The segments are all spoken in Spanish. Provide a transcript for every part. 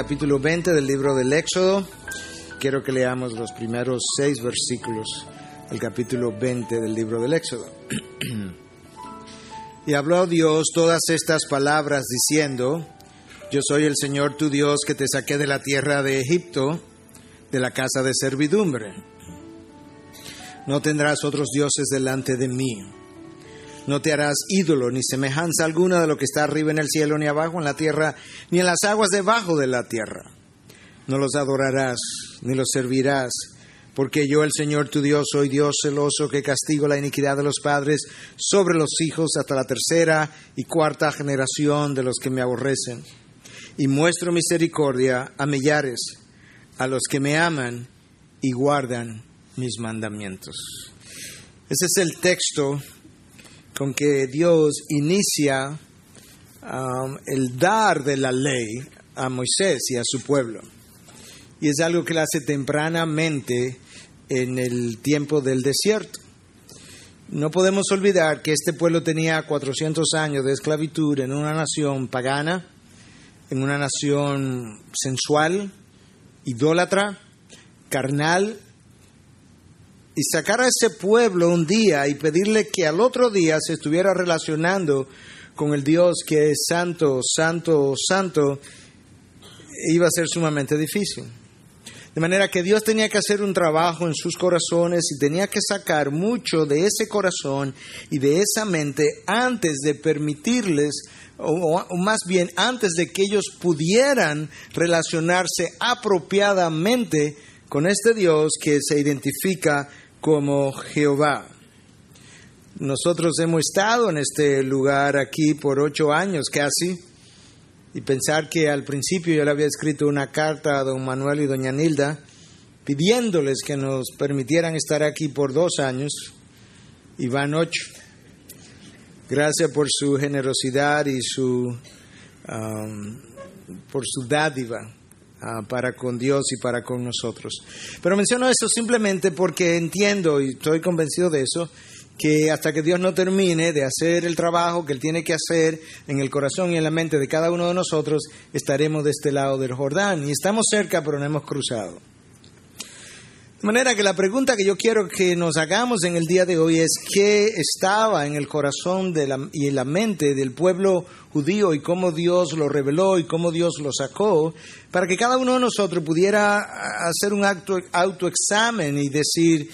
capítulo 20 del libro del Éxodo. Quiero que leamos los primeros 6 versículos del capítulo 20 del libro del Éxodo. Y habló Dios todas estas palabras diciendo: Yo soy el Señor tu Dios que te saqué de la tierra de Egipto, de la casa de servidumbre. No tendrás otros dioses delante de mí. No te harás ídolo ni semejanza alguna de lo que está arriba en el cielo, ni abajo en la tierra, ni en las aguas debajo de la tierra. No los adorarás, ni los servirás, porque yo, el Señor tu Dios, soy Dios celoso, que castigo la iniquidad de los padres sobre los hijos hasta la 3ª y 4ª generación de los que me aborrecen. Y muestro misericordia a millares, a los que me aman y guardan mis mandamientos. Ese es el texto con que Dios inicia el dar de la ley a Moisés y a su pueblo. Y es algo que él hace tempranamente en el tiempo del desierto. No podemos olvidar que este pueblo tenía 400 años de esclavitud en una nación pagana, en una nación sensual, idólatra, carnal. Y sacar a ese pueblo un día y pedirle que al otro día se estuviera relacionando con el Dios que es santo, santo, santo, iba a ser sumamente difícil. De manera que Dios tenía que hacer un trabajo en sus corazones y tenía que sacar mucho de ese corazón y de esa mente antes de permitirles, o más bien antes de que ellos pudieran relacionarse apropiadamente con este Dios que se identifica como Jehová. Nosotros hemos estado en este lugar aquí por 8 años casi, y pensar que al principio yo le había escrito una carta a don Manuel y doña Nilda pidiéndoles que nos permitieran estar aquí por 2 años, y van 8. Gracias por su generosidad y por su dádiva para con Dios y para con nosotros. Pero menciono eso simplemente porque entiendo y estoy convencido de eso, que hasta que Dios no termine de hacer el trabajo que Él tiene que hacer en el corazón y en la mente de cada uno de nosotros, estaremos de este lado del Jordán. Y estamos cerca, pero no hemos cruzado. De manera que la pregunta que yo quiero que nos hagamos en el día de hoy es: ¿qué estaba en el corazón y en la mente del pueblo judío y cómo Dios lo reveló y cómo Dios lo sacó, para que cada uno de nosotros pudiera hacer un autoexamen y decir: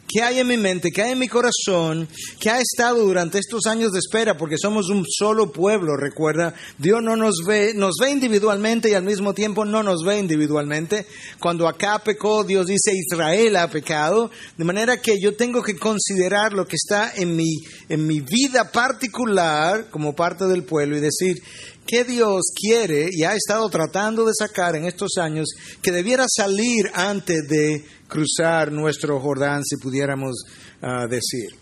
¿qué hay en mi mente? ¿Qué hay en mi corazón? ¿Qué ha estado durante estos años de espera? Porque somos un solo pueblo, recuerda. Dios no nos ve individualmente y al mismo tiempo no nos ve individualmente. Cuando Acab pecó, Dios dice: Israel ha pecado. De manera que yo tengo que considerar lo que está en mi vida particular como parte del pueblo y decir: ¿qué Dios quiere y ha estado tratando de sacar en estos años que debiera salir antes de cruzar nuestro Jordán, si pudiéramos decir?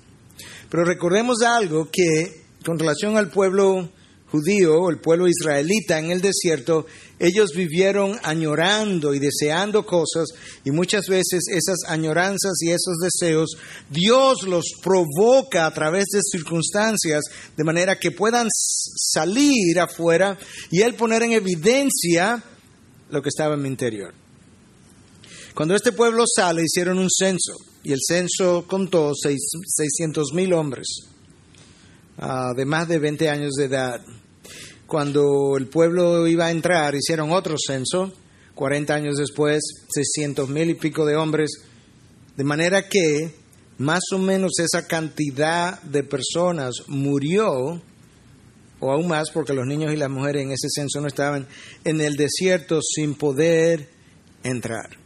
Pero recordemos algo, que con relación al pueblo judío, el pueblo israelita en el desierto, ellos vivieron añorando y deseando cosas, y muchas veces esas añoranzas y esos deseos Dios los provoca a través de circunstancias de manera que puedan salir afuera y Él poner en evidencia lo que estaba en mi interior. Cuando este pueblo sale, hicieron un censo, y el censo contó 600,000 hombres de más de 20 años de edad. Cuando el pueblo iba a entrar, hicieron otro censo, 40 años después, 600,000 y pico de hombres, de manera que más o menos esa cantidad de personas murió, o aún más, porque los niños y las mujeres en ese censo no estaban, en el desierto sin poder entrar.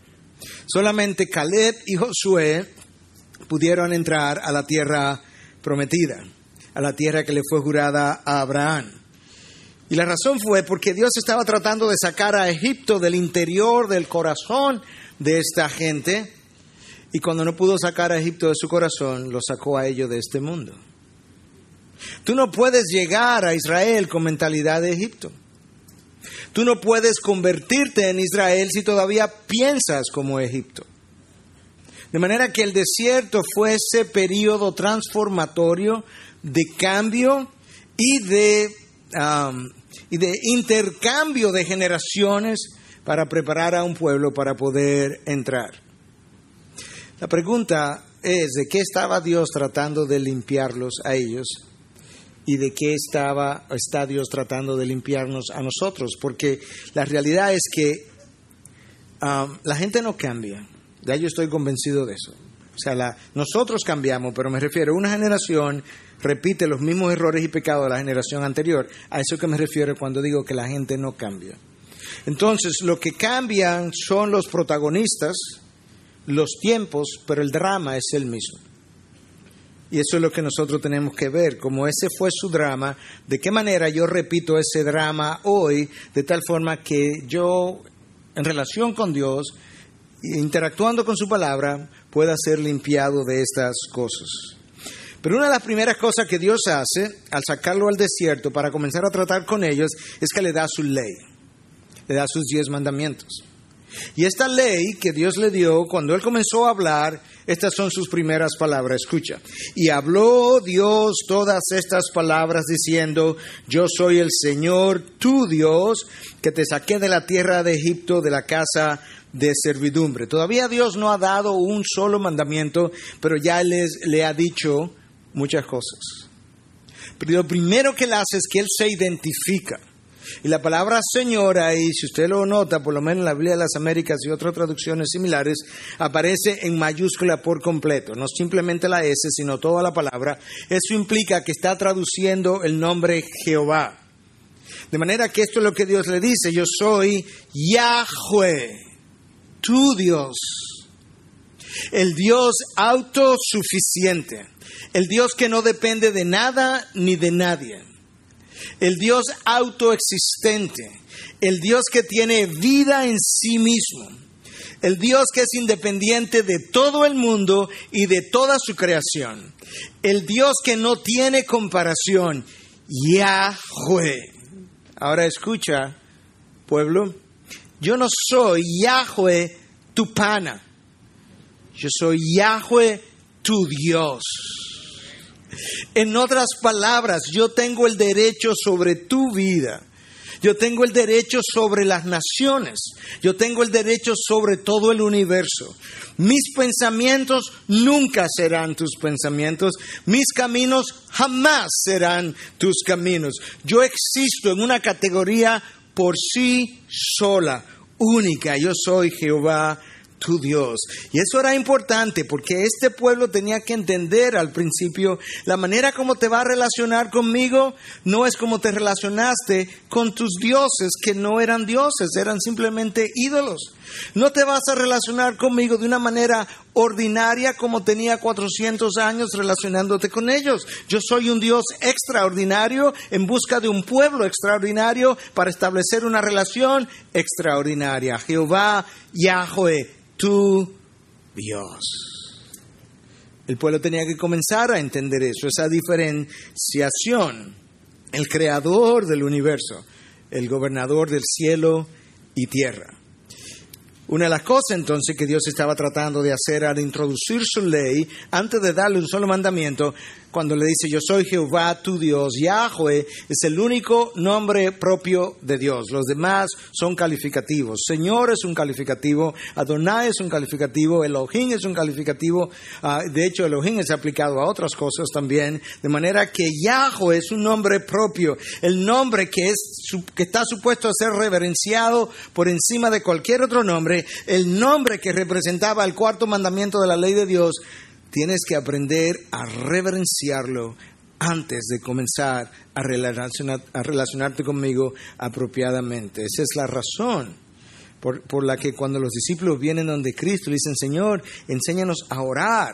Solamente Caleb y Josué pudieron entrar a la tierra prometida, a la tierra que le fue jurada a Abraham. Y la razón fue porque Dios estaba tratando de sacar a Egipto del interior del corazón de esta gente, y cuando no pudo sacar a Egipto de su corazón, lo sacó a ellos de este mundo. Tú no puedes llegar a Israel con mentalidad de Egipto. Tú no puedes convertirte en Israel si todavía piensas como Egipto. De manera que el desierto fue ese periodo transformatorio de cambio y de intercambio de generaciones para preparar a un pueblo para poder entrar. La pregunta es, ¿de qué estaba Dios tratando de limpiarlos a ellos? ¿Y de qué está Dios tratando de limpiarnos a nosotros? Porque la realidad es que la gente no cambia. Ya yo estoy convencido de eso. O sea, nosotros cambiamos, pero me refiero a una generación repite los mismos errores y pecados de la generación anterior. A eso que me refiero cuando digo que la gente no cambia. Entonces, lo que cambian son los protagonistas, los tiempos, pero el drama es el mismo. Y eso es lo que nosotros tenemos que ver, como ese fue su drama, de qué manera yo repito ese drama hoy, de tal forma que yo, en relación con Dios, interactuando con su palabra, pueda ser limpiado de estas cosas. Pero una de las primeras cosas que Dios hace, al sacarlo al desierto para comenzar a tratar con ellos, es que le da su ley, le da sus 10 mandamientos. Y esta ley que Dios le dio, cuando Él comenzó a hablar, estas son sus primeras palabras. Escucha. Y habló Dios todas estas palabras diciendo: yo soy el Señor, tu Dios, que te saqué de la tierra de Egipto, de la casa de servidumbre. Todavía Dios no ha dado un solo mandamiento, pero ya le ha dicho muchas cosas. Pero lo primero que Él hace es que Él se identifica. Y la palabra Señor ahí, si usted lo nota, por lo menos en la Biblia de las Américas y otras traducciones similares, aparece en mayúscula por completo. No simplemente la S, sino toda la palabra. Eso implica que está traduciendo el nombre Jehová. De manera que esto es lo que Dios le dice: yo soy Yahweh, tu Dios. El Dios autosuficiente. El Dios que no depende de nada ni de nadie. El Dios autoexistente, el Dios que tiene vida en sí mismo, el Dios que es independiente de todo el mundo y de toda su creación, el Dios que no tiene comparación, Yahweh. Ahora escucha, pueblo, yo no soy Yahweh tu pana, yo soy Yahweh tu Dios. En otras palabras, yo tengo el derecho sobre tu vida. Yo tengo el derecho sobre las naciones. Yo tengo el derecho sobre todo el universo. Mis pensamientos nunca serán tus pensamientos. Mis caminos jamás serán tus caminos. Yo existo en una categoría por sí sola, única. Yo soy Jehová, tu Dios. Y eso era importante porque este pueblo tenía que entender al principio la manera como te va a relacionar conmigo no es como te relacionaste con tus dioses, que no eran dioses, eran simplemente ídolos. No te vas a relacionar conmigo de una manera ordinaria como tenía 400 años relacionándote con ellos. Yo soy un Dios extraordinario en busca de un pueblo extraordinario para establecer una relación extraordinaria. Jehová, Yahweh, tu Dios. El pueblo tenía que comenzar a entender eso, esa diferenciación. El creador del universo, el gobernador del cielo y tierra. Una de las cosas entonces que Dios estaba tratando de hacer al introducir su ley, antes de darle un solo mandamiento, cuando le dice yo soy Jehová tu Dios, Yahweh es el único nombre propio de Dios. Los demás son calificativos. Señor es un calificativo, Adonai es un calificativo, Elohim es un calificativo. De hecho, Elohim es aplicado a otras cosas también. De manera que Yahweh es un nombre propio, el nombre que está supuesto a ser reverenciado por encima de cualquier otro nombre, el nombre que representaba el cuarto mandamiento de la ley de Dios. Tienes que aprender a reverenciarlo antes de comenzar a relacionarte conmigo apropiadamente. Esa es la razón por la que cuando los discípulos vienen donde Cristo, le dicen, Señor, enséñanos a orar.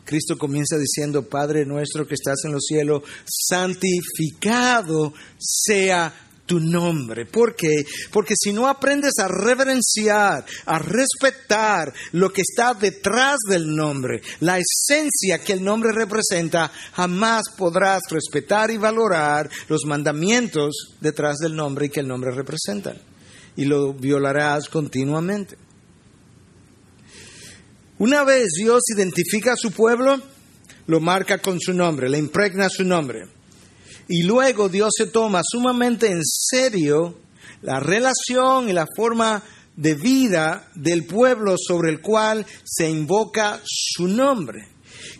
Cristo comienza diciendo, Padre nuestro que estás en los cielos, santificado sea tu nombre. ¿Por qué? Porque si no aprendes a reverenciar, a respetar lo que está detrás del nombre, la esencia que el nombre representa, jamás podrás respetar y valorar los mandamientos detrás del nombre y que el nombre representa. Y lo violarás continuamente. Una vez Dios identifica a su pueblo, lo marca con su nombre, le impregna su nombre. Y luego Dios se toma sumamente en serio la relación y la forma de vida del pueblo sobre el cual se invoca su nombre.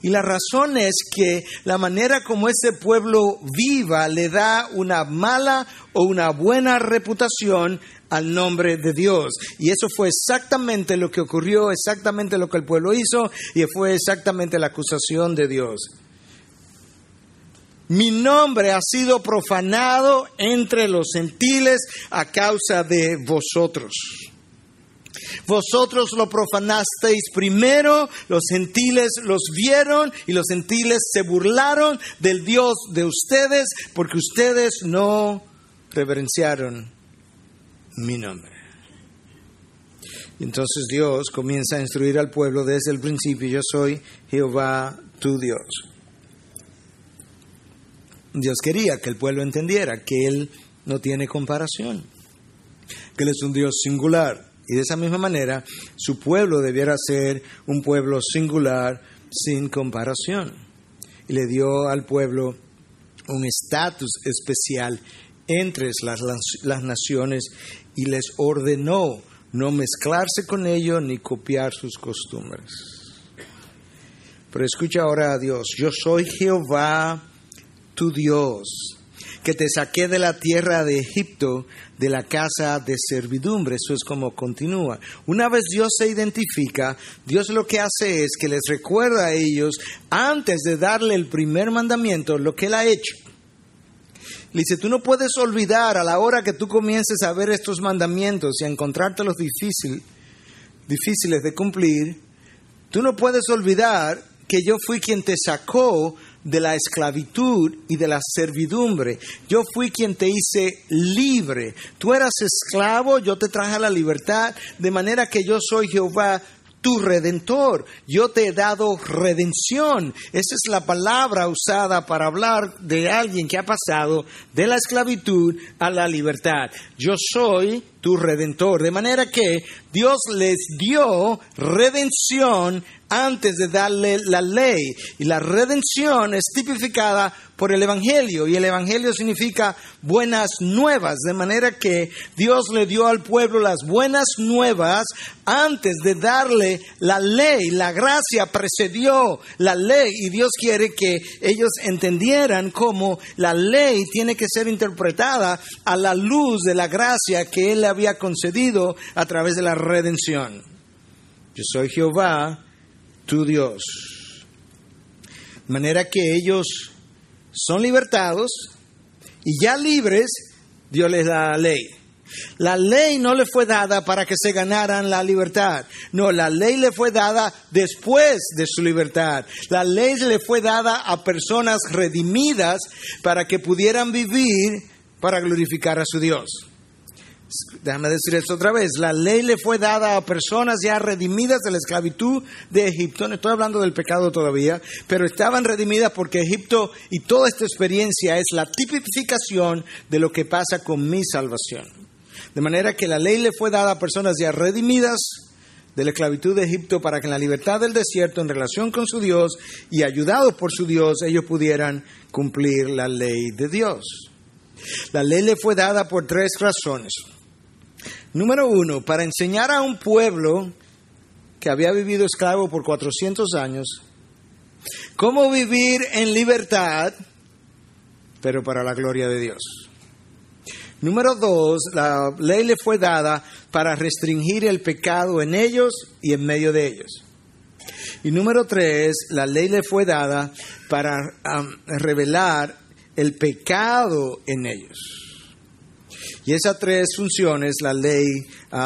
Y la razón es que la manera como ese pueblo viva le da una mala o una buena reputación al nombre de Dios. Y eso fue exactamente lo que ocurrió, exactamente lo que el pueblo hizo, y fue exactamente la acusación de Dios. Mi nombre ha sido profanado entre los gentiles a causa de vosotros. Vosotros lo profanasteis primero, los gentiles los vieron y los gentiles se burlaron del Dios de ustedes porque ustedes no reverenciaron mi nombre. Y entonces Dios comienza a instruir al pueblo desde el principio: yo soy Jehová tu Dios. Dios quería que el pueblo entendiera que Él no tiene comparación, que Él es un Dios singular. Y de esa misma manera, su pueblo debiera ser un pueblo singular, sin comparación. Y le dio al pueblo un estatus especial entre las naciones y les ordenó no mezclarse con ellos ni copiar sus costumbres. Pero escucha ahora a Dios: yo soy Jehová tu Dios, que te saqué de la tierra de Egipto, de la casa de servidumbre. Eso es como continúa. Una vez Dios se identifica, Dios lo que hace es que les recuerda a ellos, antes de darle el primer mandamiento, lo que Él ha hecho. Le dice: tú no puedes olvidar a la hora que tú comiences a ver estos mandamientos y a encontrártelos difíciles de cumplir, tú no puedes olvidar que yo fui quien te sacó de la esclavitud y de la servidumbre. Yo fui quien te hice libre. Tú eras esclavo, yo te traje a la libertad, de manera que yo soy Jehová tu redentor. Yo te he dado redención. Esa es la palabra usada para hablar de alguien que ha pasado de la esclavitud a la libertad. Yo soy tu redentor. De manera que Dios les dio redención antes de darle la ley. Y la redención es tipificada por el Evangelio. Y el Evangelio significa buenas nuevas. De manera que Dios le dio al pueblo las buenas nuevas antes de darle la ley. La gracia precedió la ley. Y Dios quiere que ellos entendieran cómo la ley tiene que ser interpretada a la luz de la gracia que Él le había concedido a través de la redención. Yo soy Jehová tu Dios. De manera que ellos son libertados y ya libres, Dios les da la ley. La ley no le fue dada para que se ganaran la libertad. No, la ley le fue dada después de su libertad. La ley le fue dada a personas redimidas para que pudieran vivir para glorificar a su Dios. Déjame decir esto otra vez. La ley le fue dada a personas ya redimidas de la esclavitud de Egipto. No estoy hablando del pecado todavía, pero estaban redimidas porque Egipto y toda esta experiencia es la tipificación de lo que pasa con mi salvación. De manera que la ley le fue dada a personas ya redimidas de la esclavitud de Egipto para que en la libertad del desierto, en relación con su Dios y ayudados por su Dios, ellos pudieran cumplir la ley de Dios. La ley le fue dada por 3 razones. Número 1, para enseñar a un pueblo que había vivido esclavo por 400 años cómo vivir en libertad, pero para la gloria de Dios. Número 2, la ley le fue dada para restringir el pecado en ellos y en medio de ellos. Y número 3, la ley le fue dada para revelar el pecado en ellos. Y esas 3 funciones la ley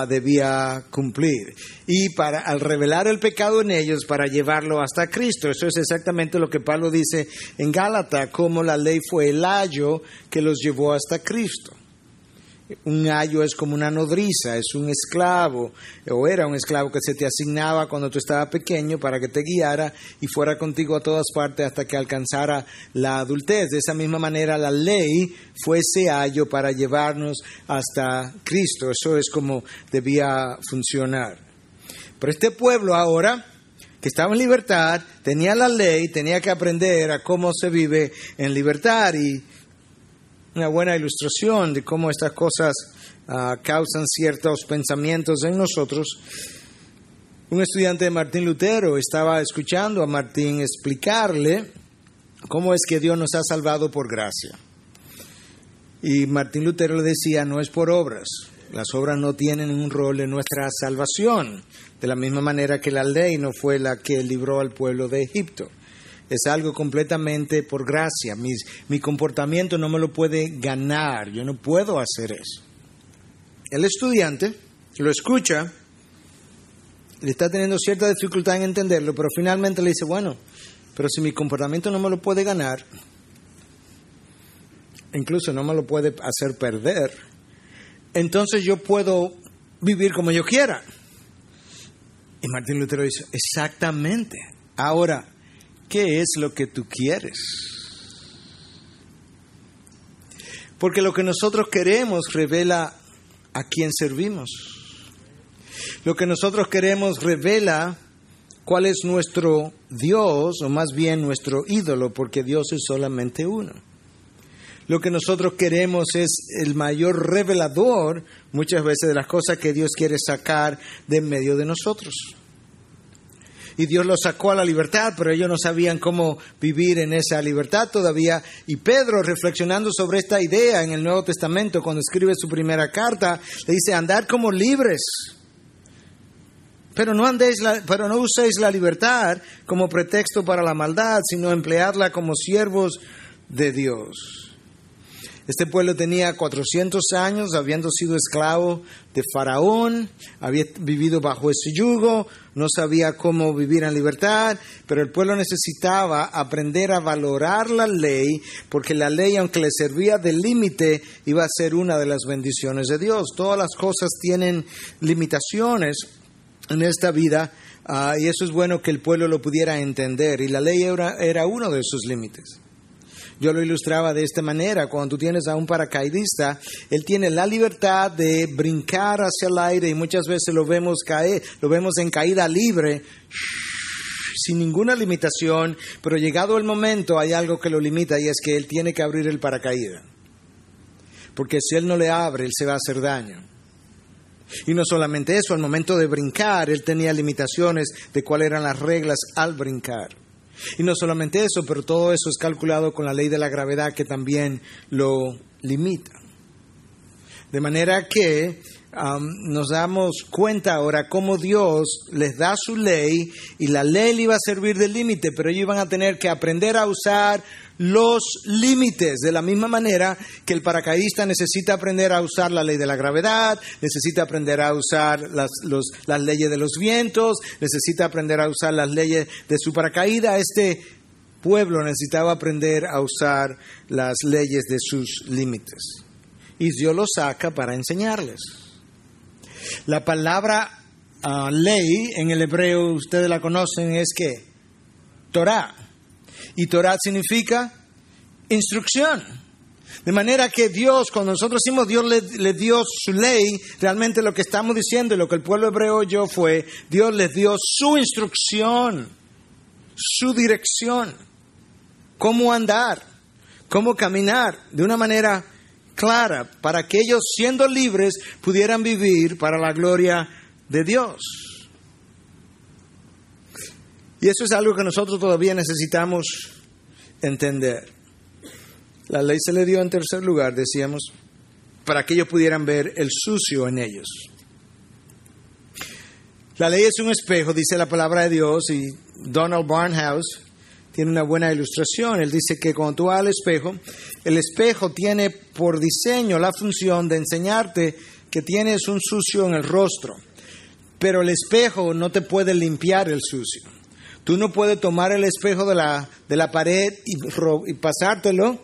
debía cumplir. Y al revelar el pecado en ellos, para llevarlo hasta Cristo. Eso es exactamente lo que Pablo dice en Gálatas, cómo la ley fue el ayo que los llevó hasta Cristo. Un ayo es como una nodriza, es un esclavo, o era un esclavo que se te asignaba cuando tú estabas pequeño para que te guiara y fuera contigo a todas partes hasta que alcanzara la adultez. De esa misma manera la ley fue ese ayo para llevarnos hasta Cristo. Eso es como debía funcionar. Pero este pueblo ahora, que estaba en libertad, tenía la ley, tenía que aprender a cómo se vive en libertad. Y una buena ilustración de cómo estas cosas causan ciertos pensamientos en nosotros. Un estudiante de Martín Lutero estaba escuchando a Martín explicarle cómo es que Dios nos ha salvado por gracia. Y Martín Lutero le decía, no es por obras. Las obras no tienen un rol en nuestra salvación, de la misma manera que la ley no fue la que libró al pueblo de Egipto. Es algo completamente por gracia. Mi comportamiento no me lo puede ganar. Yo no puedo hacer eso. El estudiante lo escucha, le está teniendo cierta dificultad en entenderlo, pero finalmente le dice, bueno, pero si mi comportamiento no me lo puede ganar, incluso no me lo puede hacer perder, entonces yo puedo vivir como yo quiera. Y Martín Lutero dice, exactamente. Ahora, ¿qué es lo que tú quieres? Porque lo que nosotros queremos revela a quién servimos. Lo que nosotros queremos revela cuál es nuestro Dios, o más bien nuestro ídolo, porque Dios es solamente uno. Lo que nosotros queremos es el mayor revelador, muchas veces, de las cosas que Dios quiere sacar de en medio de nosotros. Y Dios los sacó a la libertad, pero ellos no sabían cómo vivir en esa libertad todavía. Y Pedro, reflexionando sobre esta idea en el Nuevo Testamento, cuando escribe su primera carta, le dice, andad como libres, pero no uséis la libertad como pretexto para la maldad, sino empleadla como siervos de Dios. Este pueblo tenía 400 años habiendo sido esclavo de Faraón, había vivido bajo ese yugo, no sabía cómo vivir en libertad, pero el pueblo necesitaba aprender a valorar la ley, porque la ley, aunque le servía de límite, iba a ser una de las bendiciones de Dios. Todas las cosas tienen limitaciones en esta vida, y eso es bueno que el pueblo lo pudiera entender, y la ley era uno de esos límites. Yo lo ilustraba de esta manera: cuando tú tienes a un paracaidista, él tiene la libertad de brincar hacia el aire, y muchas veces lo vemos en caída libre, sin ninguna limitación, pero llegado el momento hay algo que lo limita, y es que él tiene que abrir el paracaídas, porque si él no le abre, él se va a hacer daño. Y no solamente eso, al momento de brincar, él tenía limitaciones de cuáles eran las reglas al brincar. Y no solamente eso, pero todo eso es calculado con la ley de la gravedad, que también lo limita. De manera que nos damos cuenta ahora cómo Dios les da su ley, y la ley le iba a servir de límite, pero ellos iban a tener que aprender a usar los límites, de la misma manera que el paracaidista necesita aprender a usar la ley de la gravedad, necesita aprender a usar las leyes de los vientos, necesita aprender a usar las leyes de su paracaídas. Este pueblo necesitaba aprender a usar las leyes de sus límites, y Dios los saca para enseñarles. La palabra ley en el hebreo, ustedes la conocen, es ¿qué? Torah. Y Torah significa instrucción. De manera que Dios, cuando nosotros decimos Dios le dio su ley, realmente lo que estamos diciendo y lo que el pueblo hebreo oyó fue: Dios les dio su instrucción, su dirección, cómo andar, cómo caminar de una manera clara, para que ellos, siendo libres, pudieran vivir para la gloria de Dios. Y eso es algo que nosotros todavía necesitamos entender. La ley se le dio, en tercer lugar, decíamos, para que ellos pudieran ver el sucio en ellos. La ley es un espejo, dice la palabra de Dios, y Donald Barnhouse tiene una buena ilustración. Él dice que cuando tú vas al espejo, el espejo tiene por diseño la función de enseñarte que tienes un sucio en el rostro, pero el espejo no te puede limpiar el sucio. Tú no puedes tomar el espejo de la pared y pasártelo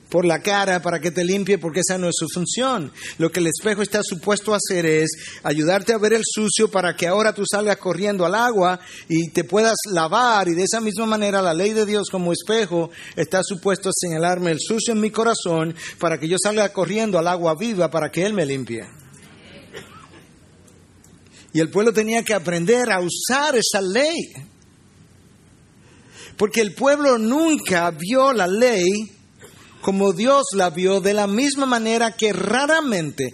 por la cara para que te limpie, porque esa no es su función. Lo que el espejo está supuesto a hacer es ayudarte a ver el sucio, para que ahora tú salgas corriendo al agua y te puedas lavar. Y de esa misma manera la ley de Dios como espejo está supuesto a señalarme el sucio en mi corazón, para que yo salga corriendo al agua viva, para que Él me limpie. Y el pueblo tenía que aprender a usar esa ley, porque el pueblo nunca vio la ley como Dios la vio, de la misma manera que raramente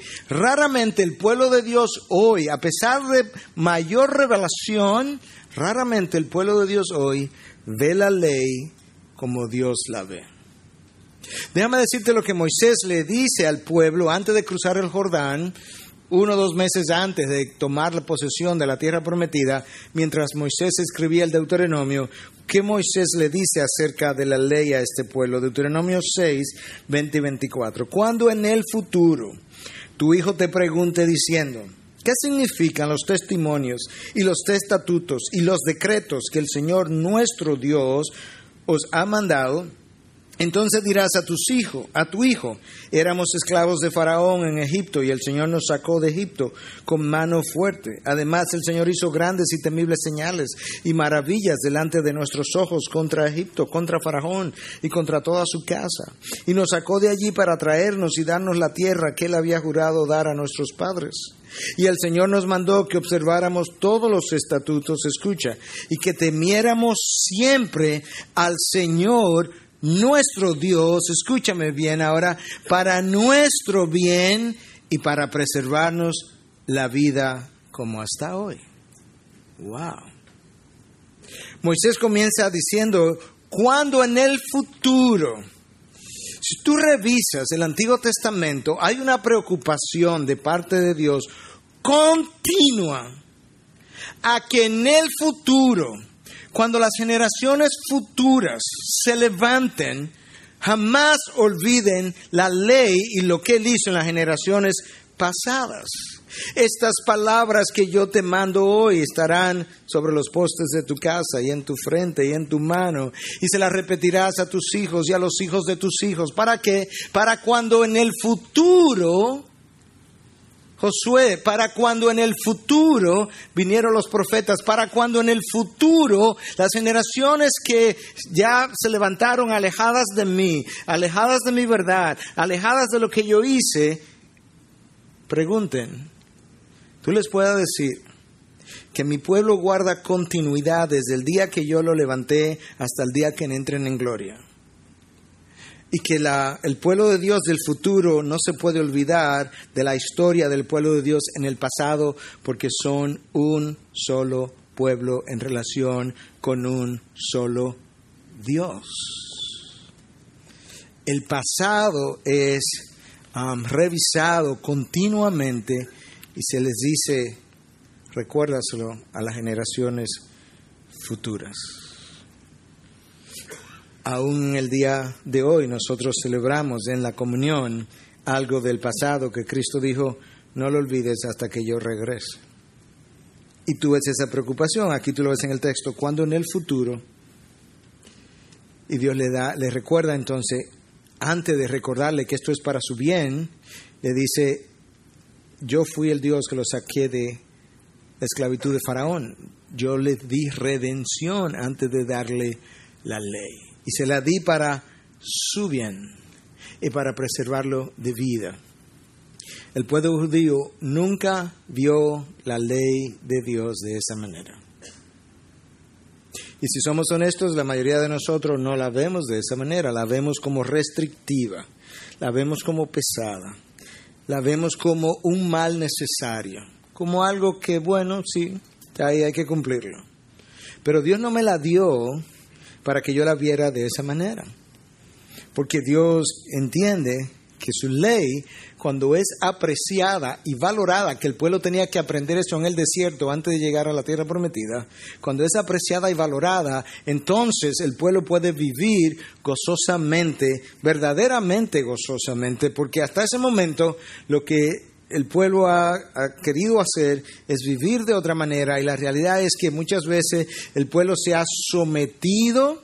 el pueblo de Dios hoy, a pesar de mayor revelación, raramente el pueblo de Dios hoy ve la ley como Dios la ve. Déjame decirte lo que Moisés le dice al pueblo antes de cruzar el Jordán, 1 o 2 meses antes de tomar la posesión de la tierra prometida, mientras Moisés escribía el Deuteronomio. ¿Qué Moisés le dice acerca de la ley a este pueblo? Deuteronomio 6, 20 y 24. Cuando en el futuro tu hijo te pregunte diciendo, ¿qué significan los testimonios y los estatutos y los decretos que el Señor nuestro Dios os ha mandado? Entonces dirás a tu hijo, éramos esclavos de Faraón en Egipto y el Señor nos sacó de Egipto con mano fuerte. Además el Señor hizo grandes y temibles señales y maravillas delante de nuestros ojos contra Egipto, contra Faraón y contra toda su casa. Y nos sacó de allí para traernos y darnos la tierra que Él había jurado dar a nuestros padres. Y el Señor nos mandó que observáramos todos los estatutos, escucha, y que temiéramos siempre al Señor nuestro Dios, escúchame bien ahora, para nuestro bien y para preservarnos la vida como hasta hoy. Wow. Moisés comienza diciendo, cuando en el futuro, si tú revisas el Antiguo Testamento, hay una preocupación de parte de Dios continua a que en el futuro, cuando las generaciones futuras se levanten, jamás olviden la ley y lo que Él hizo en las generaciones pasadas. Estas palabras que yo te mando hoy estarán sobre los postes de tu casa y en tu frente y en tu mano, y se las repetirás a tus hijos y a los hijos de tus hijos. ¿Para qué? Para cuando en el futuro, Josué, para cuando en el futuro vinieron los profetas, para cuando en el futuro las generaciones que ya se levantaron alejadas de mí, alejadas de mi verdad, alejadas de lo que yo hice, pregunten, tú les puedas decir que mi pueblo guarda continuidad desde el día que yo lo levanté hasta el día que entren en gloria. Y que el pueblo de Dios del futuro no se puede olvidar de la historia del pueblo de Dios en el pasado, porque son un solo pueblo en relación con un solo Dios. El pasado es revisado continuamente y se les dice, recuérdaselo a las generaciones futuras. Aún en el día de hoy nosotros celebramos en la comunión algo del pasado que Cristo dijo, no lo olvides hasta que yo regrese. Y tú ves esa preocupación, aquí tú lo ves en el texto, cuando en el futuro, y Dios le recuerda entonces, antes de recordarle que esto es para su bien, le dice, yo fui el Dios que lo saqué de la esclavitud de Faraón, yo le di redención antes de darle la ley. Y se la di para su bien y para preservarlo de vida. El pueblo judío nunca vio la ley de Dios de esa manera. Y si somos honestos, la mayoría de nosotros no la vemos de esa manera. La vemos como restrictiva, la vemos como pesada, la vemos como un mal necesario, como algo que, bueno, sí, ahí hay que cumplirlo. Pero Dios no me la dio para que yo la viera de esa manera. Porque Dios entiende que su ley, cuando es apreciada y valorada, que el pueblo tenía que aprender eso en el desierto antes de llegar a la tierra prometida, cuando es apreciada y valorada, entonces el pueblo puede vivir gozosamente, verdaderamente gozosamente, porque hasta ese momento lo que el pueblo ha querido hacer es vivir de otra manera, y la realidad es que muchas veces el pueblo se ha sometido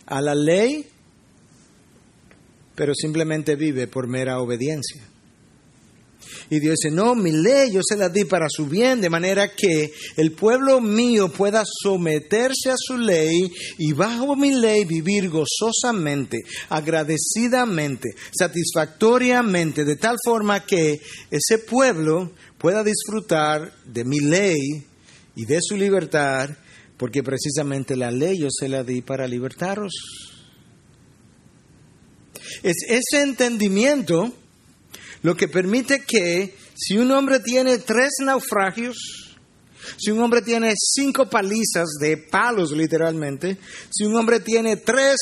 a la ley, pero simplemente vive por mera obediencia. Y Dios dice, no, mi ley yo se la di para su bien, de manera que el pueblo mío pueda someterse a su ley y bajo mi ley vivir gozosamente, agradecidamente, satisfactoriamente, de tal forma que ese pueblo pueda disfrutar de mi ley y de su libertad, porque precisamente la ley yo se la di para libertaros. Es ese entendimiento lo que permite que si un hombre tiene 3 naufragios, si un hombre tiene 5 palizas de palos literalmente, si un hombre tiene 3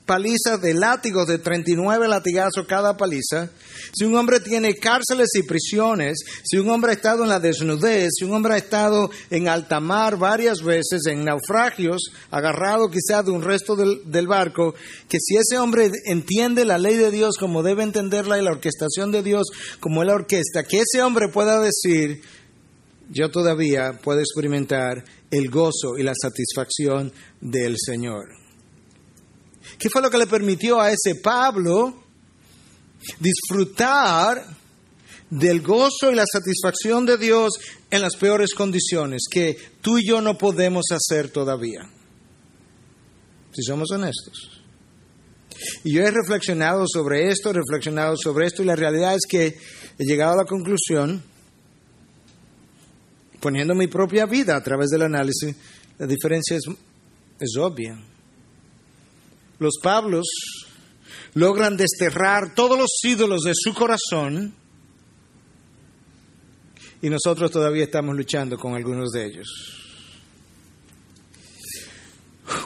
palizas de látigos de 39 latigazos cada paliza, si un hombre tiene cárceles y prisiones, si un hombre ha estado en la desnudez, si un hombre ha estado en alta mar varias veces, en naufragios, agarrado quizás de un resto del barco, que si ese hombre entiende la ley de Dios como debe entenderla y la orquestación de Dios como es la orquesta, que ese hombre pueda decir: yo todavía puedo experimentar el gozo y la satisfacción del Señor. ¿Qué fue lo que le permitió a ese Pablo disfrutar del gozo y la satisfacción de Dios en las peores condiciones que tú y yo no podemos hacer todavía? Si somos honestos. Y yo he reflexionado sobre esto y la realidad es que he llegado a la conclusión, poniendo mi propia vida a través del análisis, la diferencia es obvia. Los Pablos logran desterrar todos los ídolos de su corazón y nosotros todavía estamos luchando con algunos de ellos.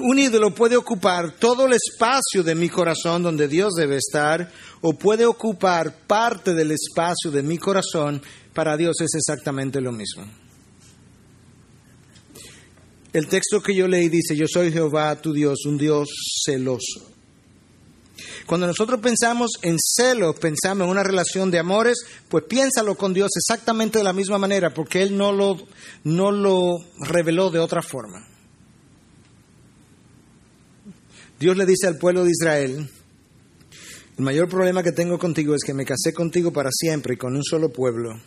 Un ídolo puede ocupar todo el espacio de mi corazón donde Dios debe estar, o puede ocupar parte del espacio de mi corazón. Para Dios es exactamente lo mismo. El texto que yo leí dice: yo soy Jehová tu Dios, un Dios celoso. Cuando nosotros pensamos en celos, pensamos en una relación de amores, pues piénsalo con Dios exactamente de la misma manera, porque Él no lo reveló de otra forma. Dios le dice al pueblo de Israel: el mayor problema que tengo contigo es que me casé contigo para siempre y con un solo pueblo,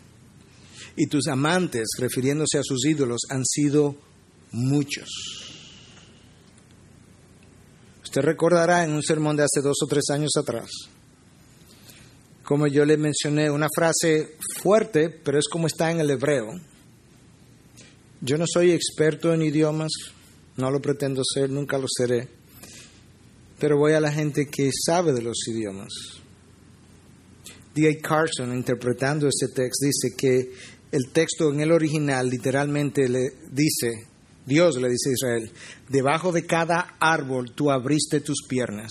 y tus amantes, refiriéndose a sus ídolos, han sido muchos. Usted recordará en un sermón de hace 2 o 3 años atrás, como yo le mencioné una frase fuerte, pero es como está en el hebreo. Yo no soy experto en idiomas, no lo pretendo ser, nunca lo seré, pero voy a la gente que sabe de los idiomas. D.A. Carson, interpretando ese texto, dice que el texto en el original literalmente Dios le dice a Israel: debajo de cada árbol tú abriste tus piernas,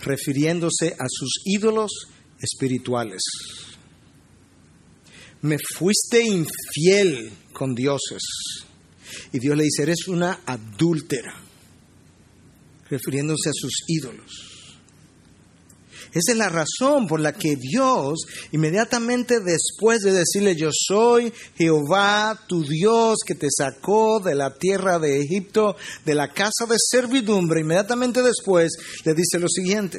refiriéndose a sus ídolos espirituales. Me fuiste infiel con dioses. Y Dios le dice: eres una adúltera, refiriéndose a sus ídolos. Esa es la razón por la que Dios, inmediatamente después de decirle: yo soy Jehová tu Dios que te sacó de la tierra de Egipto, de la casa de servidumbre, inmediatamente después le dice lo siguiente: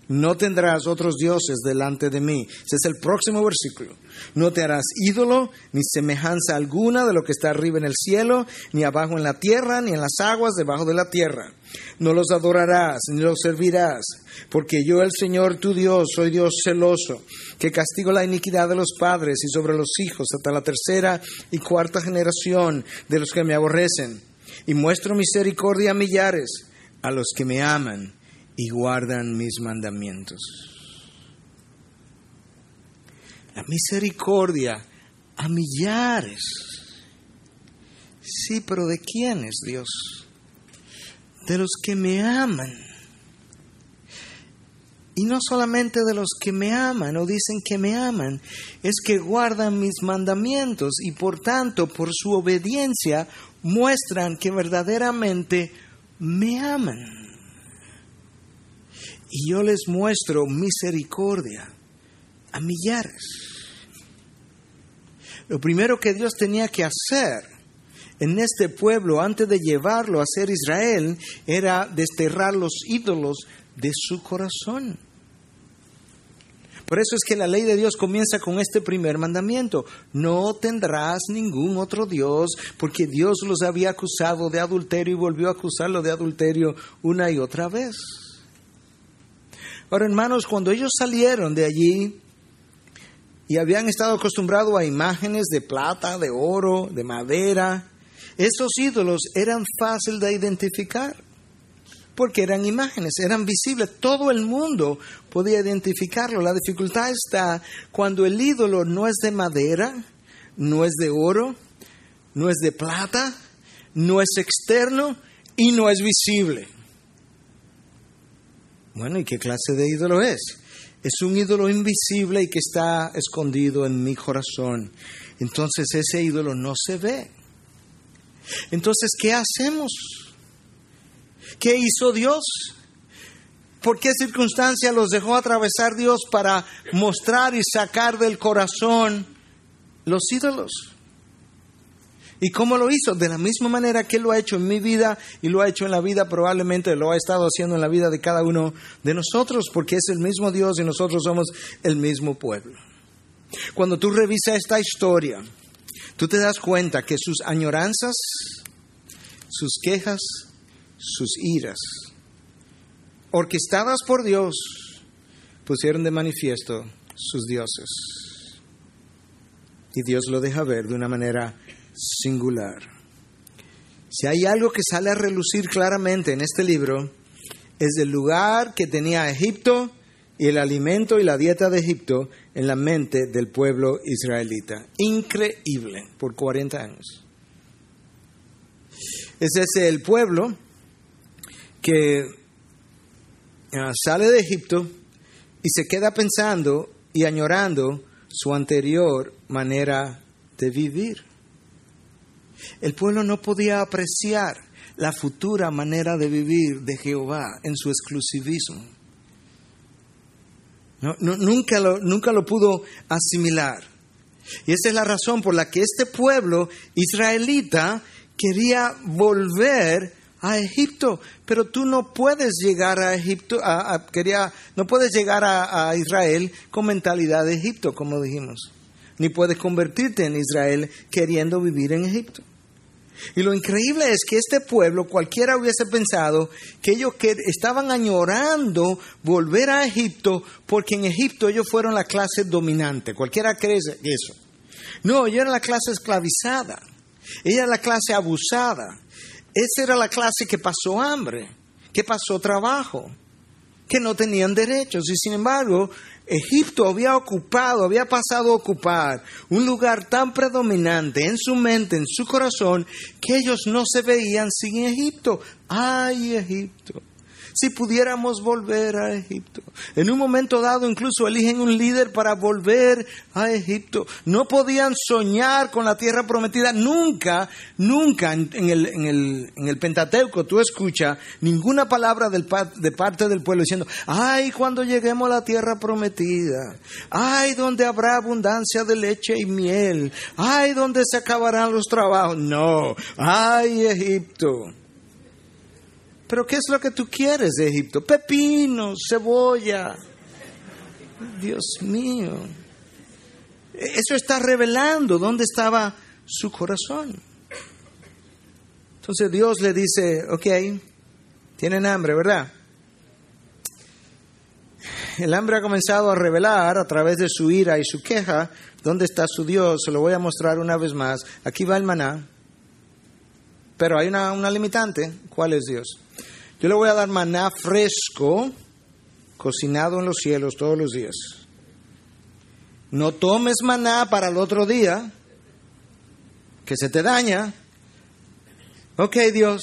no tendrás otros dioses delante de mí. Ese es el próximo versículo. No te harás ídolo, ni semejanza alguna de lo que está arriba en el cielo, ni abajo en la tierra, ni en las aguas debajo de la tierra. No los adorarás, ni los servirás, porque yo, el Señor tu Dios, soy Dios celoso, que castigo la iniquidad de los padres y sobre los hijos hasta la 3ª y 4ª generación de los que me aborrecen. Y muestro misericordia a millares, a los que me aman y guardan mis mandamientos. La misericordia a millares. Sí, pero ¿de quién es Dios? De los que me aman. Y no solamente de los que me aman o dicen que me aman, es que guardan mis mandamientos y por tanto, por su obediencia, muestran que verdaderamente me aman. Y yo les muestro misericordia a millares. Lo primero que Dios tenía que hacer en este pueblo, antes de llevarlo a ser Israel, era desterrar los ídolos de su corazón. Por eso es que la ley de Dios comienza con este primer mandamiento: no tendrás ningún otro Dios, porque Dios los había acusado de adulterio y volvió a acusarlo de adulterio una y otra vez. Ahora, hermanos, cuando ellos salieron de allí y habían estado acostumbrados a imágenes de plata, de oro, de madera, esos ídolos eran fáciles de identificar. porque eran imágenes, eran visibles. Todo el mundo podía identificarlo. La dificultad está cuando el ídolo no es de madera, no es de oro, no es de plata, no es externo y no es visible. Bueno, ¿y qué clase de ídolo es? Es un ídolo invisible y que está escondido en mi corazón. Entonces ese ídolo no se ve. Entonces, ¿qué hacemos? ¿Qué hizo Dios? ¿Por qué circunstancia los dejó atravesar Dios para mostrar y sacar del corazón los ídolos? ¿Y cómo lo hizo? De la misma manera que Él lo ha hecho en mi vida y lo ha hecho en la vida, probablemente lo ha estado haciendo en la vida de cada uno de nosotros, porque es el mismo Dios y nosotros somos el mismo pueblo. Cuando tú revisas esta historia, tú te das cuenta que sus añoranzas, sus quejas, sus iras, orquestadas por Dios, pusieron de manifiesto sus dioses. Y Dios lo deja ver de una manera singular. Si hay algo que sale a relucir claramente en este libro, es el lugar que tenía Egipto y el alimento y la dieta de Egipto en la mente del pueblo israelita. Increíble, por 40 años. Es ese el pueblo que sale de Egipto y se queda pensando y añorando su anterior manera de vivir. El pueblo no podía apreciar la futura manera de vivir de Jehová en su exclusivismo. Nunca lo pudo asimilar. Y esa es la razón por la que este pueblo israelita quería volver a Egipto. Pero tú no puedes llegar a Egipto, no puedes llegar a Israel con mentalidad de Egipto, como dijimos. Ni puedes convertirte en Israel queriendo vivir en Egipto. Y lo increíble es que este pueblo, cualquiera hubiese pensado que ellos estaban añorando volver a Egipto porque en Egipto ellos fueron la clase dominante. Cualquiera cree eso. No, ellos eran la clase esclavizada. Ella era la clase abusada. Esa era la clase que pasó hambre, que pasó trabajo, que no tenían derechos. Y sin embargo, Egipto había pasado a ocupar un lugar tan predominante en su mente, en su corazón, que ellos no se veían sin Egipto. ¡Ay, Egipto! Si pudiéramos volver a Egipto. En un momento dado incluso eligen un líder para volver a Egipto. No podían soñar con la tierra prometida. Nunca en el Pentateuco tú escuchas ninguna palabra de parte del pueblo diciendo: ¡ay, cuando lleguemos a la tierra prometida! ¡Ay, donde habrá abundancia de leche y miel! ¡Ay, donde se acabarán los trabajos! No. ¡Ay, Egipto! ¿Pero qué es lo que tú quieres de Egipto? Pepinos, cebolla. Dios mío. Eso está revelando dónde estaba su corazón. Entonces Dios le dice: ok, tienen hambre, ¿verdad? El hambre ha comenzado a revelar a través de su ira y su queja dónde está su Dios. Se lo voy a mostrar una vez más. Aquí va el maná. Pero hay una limitante. ¿Cuál es Dios? Yo le voy a dar maná fresco, cocinado en los cielos todos los días. No tomes maná para el otro día, que se te daña. Ok, Dios,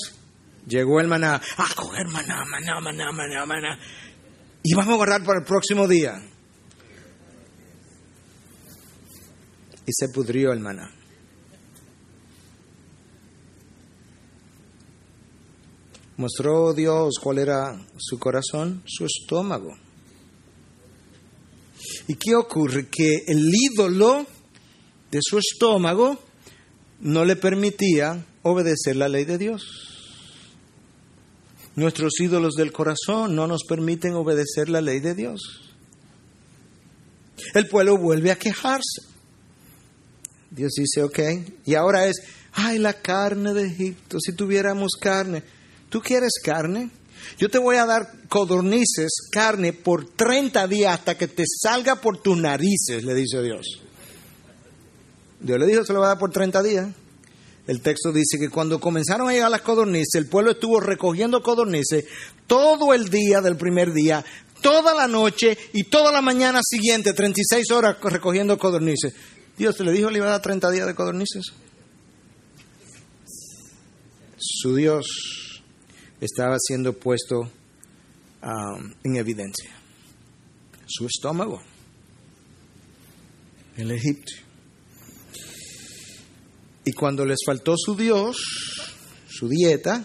llegó el maná. A coger maná. Y vamos a guardar para el próximo día. Y se pudrió el maná. Mostró Dios cuál era su corazón, su estómago. ¿Y qué ocurre? Que el ídolo de su estómago no le permitía obedecer la ley de Dios. Nuestros ídolos del corazón no nos permiten obedecer la ley de Dios. El pueblo vuelve a quejarse. Dios dice: ok, y ahora es: ay, la carne de Egipto, si tuviéramos carne. ¿Tú quieres carne? Yo te voy a dar codornices, carne, por 30 días hasta que te salga por tus narices, le dice Dios. Dios le dijo: se lo va a dar por 30 días. el texto dice que cuando comenzaron a llegar las codornices, el pueblo estuvo recogiendo codornices todo el día del primer día, toda la noche y toda la mañana siguiente, 36 horas recogiendo codornices. Dios le dijo que le iba a dar 30 días de codornices. Su Dios estaba siendo puesto en evidencia. Su estómago, el egipcio. Y cuando les faltó su Dios, su dieta,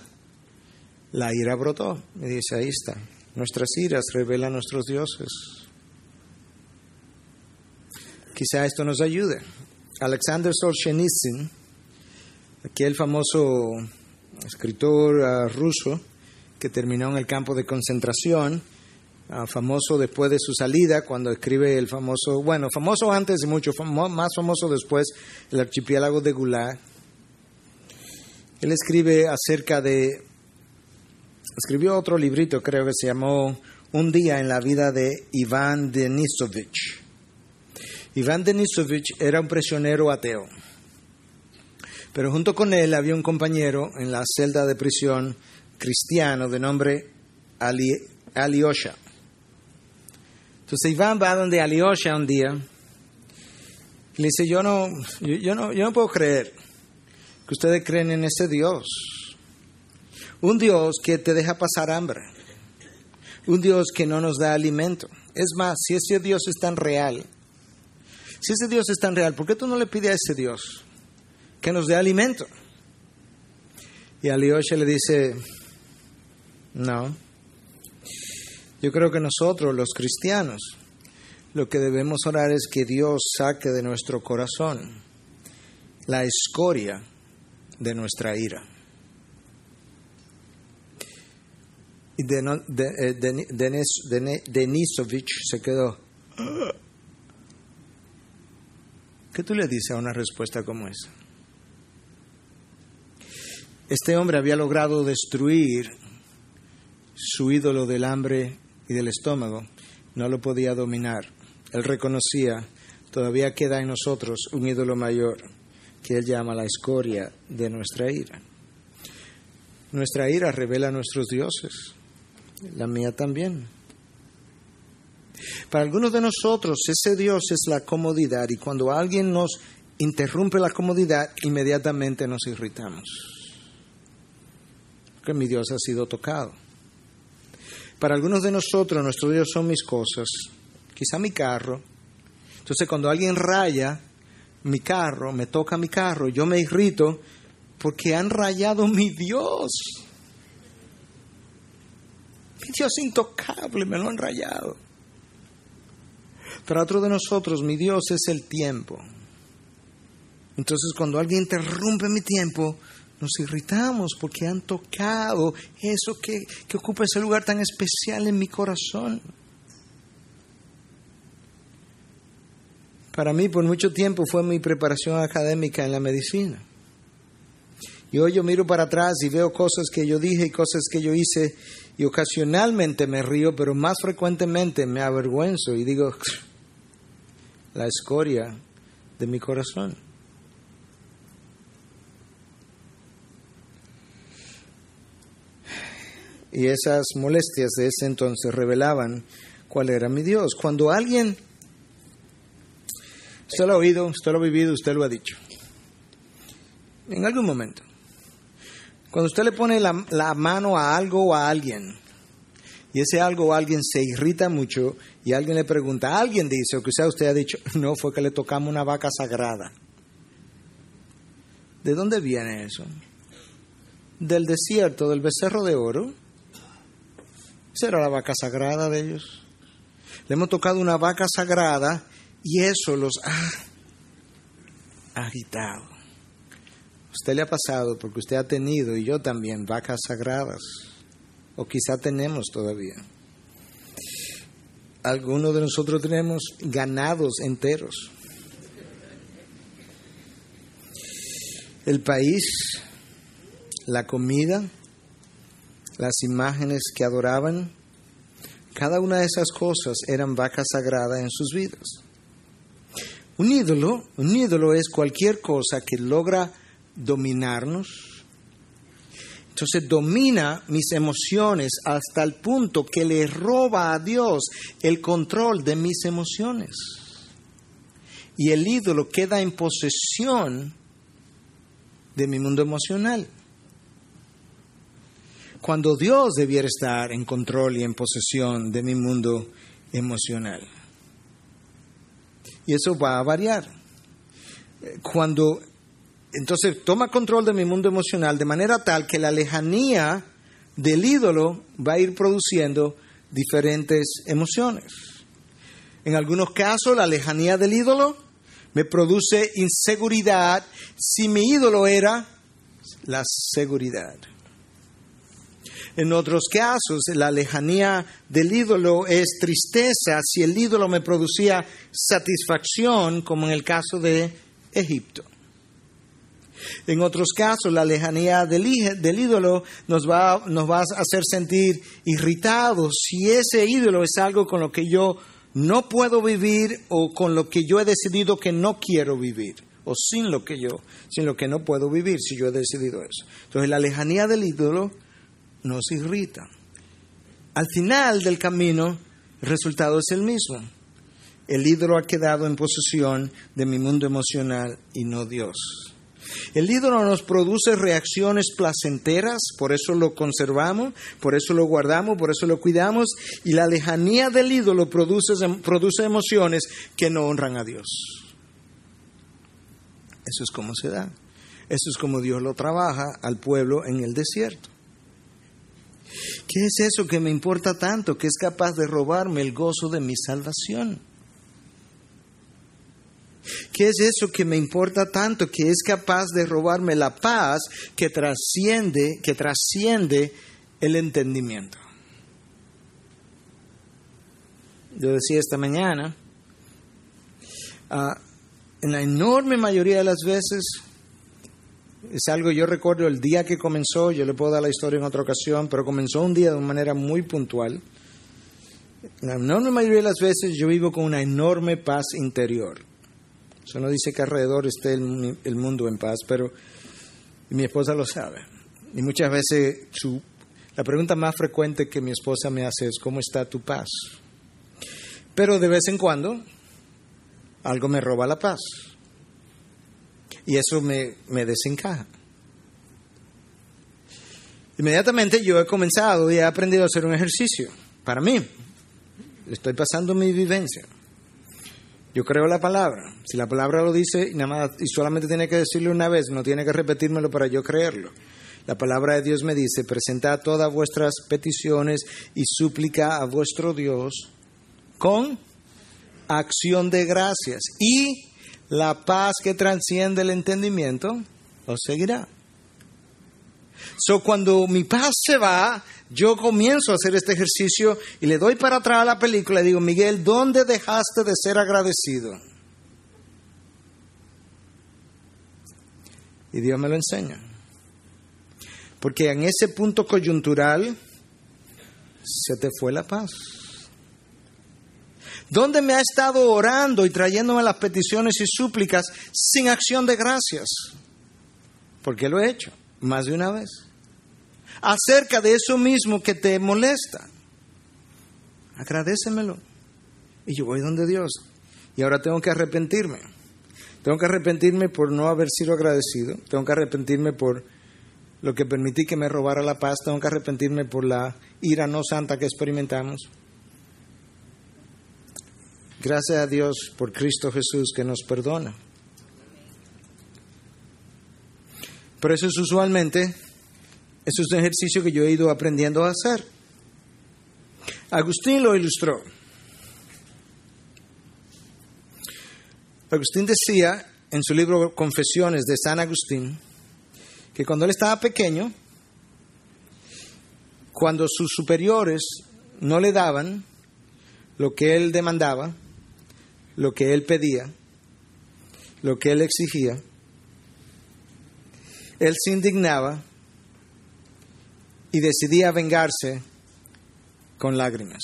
la ira brotó. Me dice, ahí está. Nuestras iras revelan nuestros dioses. Quizá esto nos ayude. Alexander Solzhenitsyn, aquel famoso escritor ruso que terminó en el campo de concentración, famoso después de su salida, cuando escribe el famoso, bueno, famoso antes y mucho más famoso después, el archipiélago de Gulag. Él escribe escribió otro librito, creo que se llamó Un día en la vida de Iván Denisovich. Iván Denisovich era un prisionero ateo, pero junto con él había un compañero en la celda de prisión cristiano de nombre Alyosha. Entonces Iván va donde Alyosha un día y le dice, yo no puedo creer que ustedes creen en ese Dios. Un Dios que te deja pasar hambre. Un Dios que no nos da alimento. Es más, si ese Dios es tan real, ¿por qué tú no le pides a ese Dios que nos dé alimento? Y Alyosha le dice, no. Yo creo que nosotros, los cristianos, lo que debemos orar es que Dios saque de nuestro corazón la escoria de nuestra ira. Y Denisovich se quedó. ¿Qué tú le dices a una respuesta como esa? Este hombre había logrado destruir su ídolo del hambre y del estómago. No lo podía dominar. Él reconocía, todavía queda en nosotros un ídolo mayor que él llama la escoria de nuestra ira. Nuestra ira revela a nuestros dioses. La mía también. Para algunos de nosotros ese Dios es la comodidad, y cuando alguien nos interrumpe la comodidad, inmediatamente nos irritamos. Porque mi Dios ha sido tocado. Para algunos de nosotros nuestro Dios son mis cosas, quizá mi carro. Entonces cuando alguien raya mi carro, me toca mi carro, yo me irrito porque han rayado mi Dios. Mi Dios intocable, me lo han rayado. Para otro de nosotros, mi Dios es el tiempo. Entonces, cuando alguien interrumpe mi tiempo, nos irritamos porque han tocado eso que ocupa ese lugar tan especial en mi corazón. Para mí, por mucho tiempo, fue mi preparación académica en la medicina. Y hoy yo miro para atrás y veo cosas que yo dije y cosas que yo hice, y ocasionalmente me río, pero más frecuentemente me avergüenzo y digo, la escoria de mi corazón. Y esas molestias de ese entonces revelaban cuál era mi Dios. Cuando alguien, usted lo ha oído, usted lo ha vivido, usted lo ha dicho, en algún momento, cuando usted le pone la mano a algo o a alguien, y ese algo o alguien se irrita mucho, y alguien le pregunta, alguien dice, o quizá usted ha dicho, no, fue que le tocamos una vaca sagrada. ¿De dónde viene eso? Del desierto, del becerro de oro. Esa era la vaca sagrada de ellos. Le hemos tocado una vaca sagrada y eso los ha agitado. Usted le ha pasado porque usted ha tenido, y yo también, vacas sagradas. O quizá tenemos todavía. Algunos de nosotros tenemos ganados enteros. El país, la comida, las imágenes que adoraban, cada una de esas cosas eran vacas sagradas en sus vidas. Un ídolo es cualquier cosa que logra dominarnos. Entonces domina mis emociones hasta el punto que le roba a Dios el control de mis emociones. Y el ídolo queda en posesión de mi mundo emocional, cuando Dios debiera estar en control y en posesión de mi mundo emocional. Y eso va a variar. Entonces toma control de mi mundo emocional de manera tal que la lejanía del ídolo va a ir produciendo diferentes emociones. En algunos casos la lejanía del ídolo me produce inseguridad si mi ídolo era la seguridad. En otros casos, la lejanía del ídolo es tristeza si el ídolo me producía satisfacción, como en el caso de Egipto. En otros casos, la lejanía del ídolo nos va a hacer sentir irritados si ese ídolo es algo con lo que yo no puedo vivir o con lo que yo he decidido que no quiero vivir, o sin lo que no puedo vivir si yo he decidido eso. Entonces la lejanía del ídolo nos irrita. Al final del camino, el resultado es el mismo. El ídolo ha quedado en posesión de mi mundo emocional y no Dios. El ídolo nos produce reacciones placenteras, por eso lo conservamos, por eso lo guardamos, por eso lo cuidamos, y la lejanía del ídolo produce emociones que no honran a Dios. Eso es como se da. Eso es como Dios lo trabaja al pueblo en el desierto. ¿Qué es eso que me importa tanto, que es capaz de robarme el gozo de mi salvación? ¿Qué es eso que me importa tanto, que es capaz de robarme la paz que trasciende el entendimiento? Yo decía esta mañana, en la enorme mayoría de las veces, es algo, yo recuerdo el día que comenzó, yo le puedo dar la historia en otra ocasión, pero comenzó un día de una manera muy puntual. En la enorme mayoría de las veces yo vivo con una enorme paz interior. Eso no dice que alrededor esté el mundo en paz, pero mi esposa lo sabe. Y muchas veces la pregunta más frecuente que mi esposa me hace es, ¿cómo está tu paz? Pero de vez en cuando algo me roba la paz. Y eso me desencaja. Inmediatamente yo he comenzado y he aprendido a hacer un ejercicio. Para mí, estoy pasando mi vivencia. Yo creo la palabra. Si la palabra lo dice y solamente tiene que decirlo una vez, no tiene que repetírmelo para yo creerlo. La palabra de Dios me dice, presentad todas vuestras peticiones y súplica a vuestro Dios con acción de gracias. Y la paz que trasciende el entendimiento os seguirá. Cuando mi paz se va, yo comienzo a hacer este ejercicio y le doy para atrás a la película y digo, Miguel, ¿dónde dejaste de ser agradecido? Y Dios me lo enseña. Porque en ese punto coyuntural se te fue la paz. ¿Dónde me ha estado orando y trayéndome las peticiones y súplicas sin acción de gracias? Porque lo he hecho más de una vez. Acerca de eso mismo que te molesta. Agradécemelo. Y yo voy donde Dios. Y ahora tengo que arrepentirme. Tengo que arrepentirme por no haber sido agradecido. Tengo que arrepentirme por lo que permití que me robara la paz. Tengo que arrepentirme por la ira no santa que experimentamos. Gracias a Dios por Cristo Jesús que nos perdona. Pero eso es usualmente, eso es un ejercicio que yo he ido aprendiendo a hacer. Agustín lo ilustró. Agustín decía en su libro Confesiones de San Agustín que cuando él estaba pequeño, cuando sus superiores no le daban lo que él demandaba, lo que él pedía, lo que él exigía, él se indignaba y decidía vengarse con lágrimas.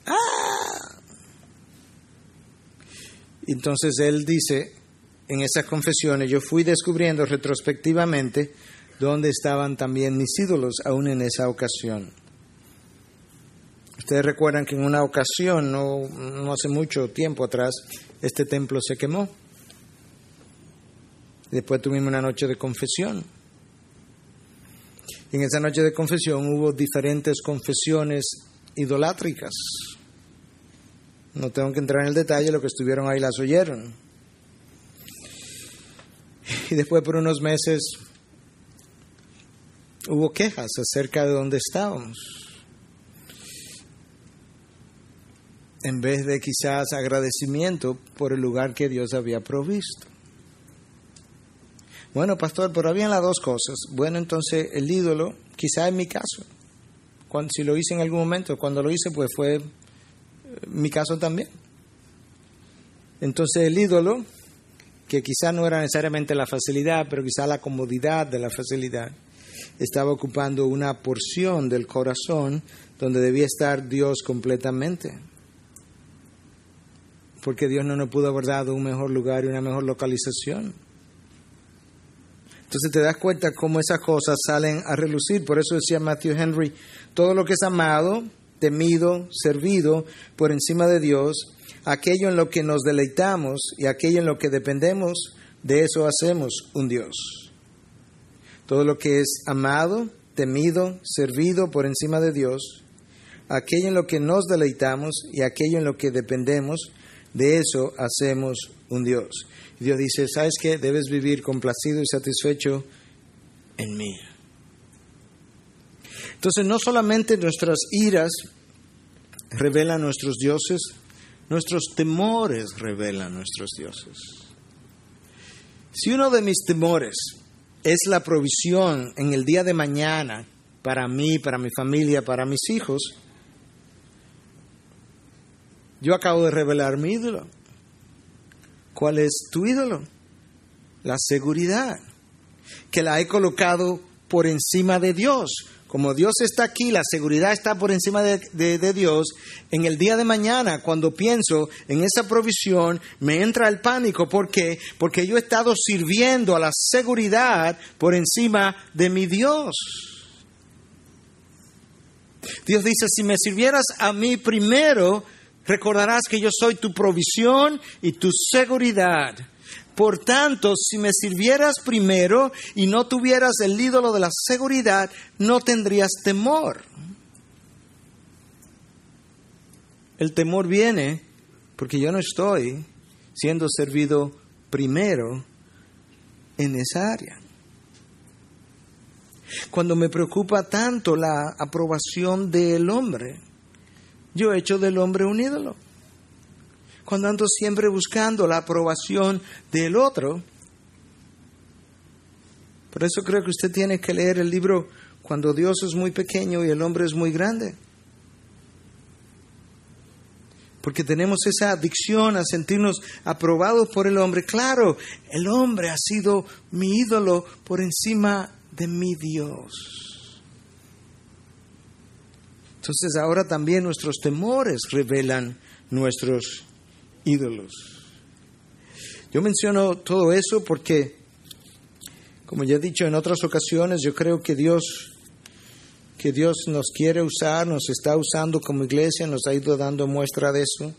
¡Ah! Entonces él dice en esas confesiones, yo fui descubriendo retrospectivamente dónde estaban también mis ídolos, aún en esa ocasión. Ustedes recuerdan que en una ocasión, no hace mucho tiempo atrás, este templo se quemó. Después tuvimos una noche de confesión. Y en esa noche de confesión hubo diferentes confesiones idolátricas. No tengo que entrar en el detalle, los que estuvieron ahí las oyeron. Y después por unos meses hubo quejas acerca de dónde estábamos. En vez de quizás agradecimiento por el lugar que Dios había provisto. Bueno, pastor, pero habían las dos cosas. Bueno, entonces el ídolo, quizá en mi caso, si lo hice en algún momento, cuando lo hice, pues fue mi caso también. Entonces el ídolo, que quizá no era necesariamente la facilidad, pero quizá la comodidad de la facilidad, estaba ocupando una porción del corazón donde debía estar Dios completamente. Porque Dios no nos pudo haber dado un mejor lugar y una mejor localización. Entonces te das cuenta cómo esas cosas salen a relucir. Por eso decía Matthew Henry, todo lo que es amado, temido, servido por encima de Dios, aquello en lo que nos deleitamos y aquello en lo que dependemos, de eso hacemos un Dios. Todo lo que es amado, temido, servido por encima de Dios, aquello en lo que nos deleitamos y aquello en lo que dependemos, de eso hacemos un Dios. Y Dios dice, ¿sabes qué? Debes vivir complacido y satisfecho en mí. Entonces, no solamente nuestras iras revelan nuestros dioses, nuestros temores revelan nuestros dioses. Si uno de mis temores es la provisión en el día de mañana para mí, para mi familia, para mis hijos, yo acabo de revelar mi ídolo. ¿Cuál es tu ídolo? La seguridad, que la he colocado por encima de Dios. Como Dios está aquí, la seguridad está por encima de Dios. En el día de mañana, cuando pienso en esa provisión, me entra el pánico. ¿Por qué? Porque yo he estado sirviendo a la seguridad por encima de mi Dios. Dios dice, si me sirvieras a mí primero, recordarás que yo soy tu provisión y tu seguridad. Por tanto, si me sirvieras primero y no tuvieras el ídolo de la seguridad, no tendrías temor. El temor viene porque yo no estoy siendo servido primero en esa área. Cuando me preocupa tanto la aprobación del hombre, yo he hecho del hombre un ídolo. Cuando ando siempre buscando la aprobación del otro. Por eso creo que usted tiene que leer el libro Cuando Dios es muy pequeño y el hombre es muy grande. Porque tenemos esa adicción a sentirnos aprobados por el hombre. Claro, el hombre ha sido mi ídolo por encima de mi Dios. Entonces ahora también nuestros temores revelan nuestros ídolos. Yo menciono todo eso porque, como ya he dicho en otras ocasiones, yo creo que Dios nos quiere usar, nos está usando como iglesia, nos ha ido dando muestra de eso.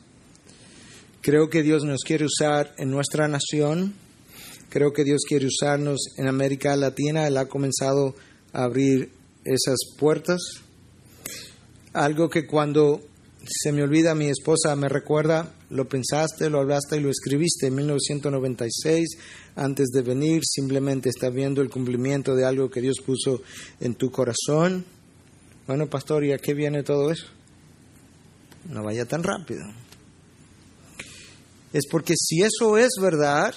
Creo que Dios nos quiere usar en nuestra nación. Creo que Dios quiere usarnos en América Latina. Él ha comenzado a abrir esas puertas. Algo que cuando se me olvida, mi esposa me recuerda, lo pensaste, lo hablaste y lo escribiste en 1996, antes de venir, simplemente está viendo el cumplimiento de algo que Dios puso en tu corazón. Bueno, pastor, ¿y a qué viene todo eso? No vaya tan rápido. Es porque si eso es verdad,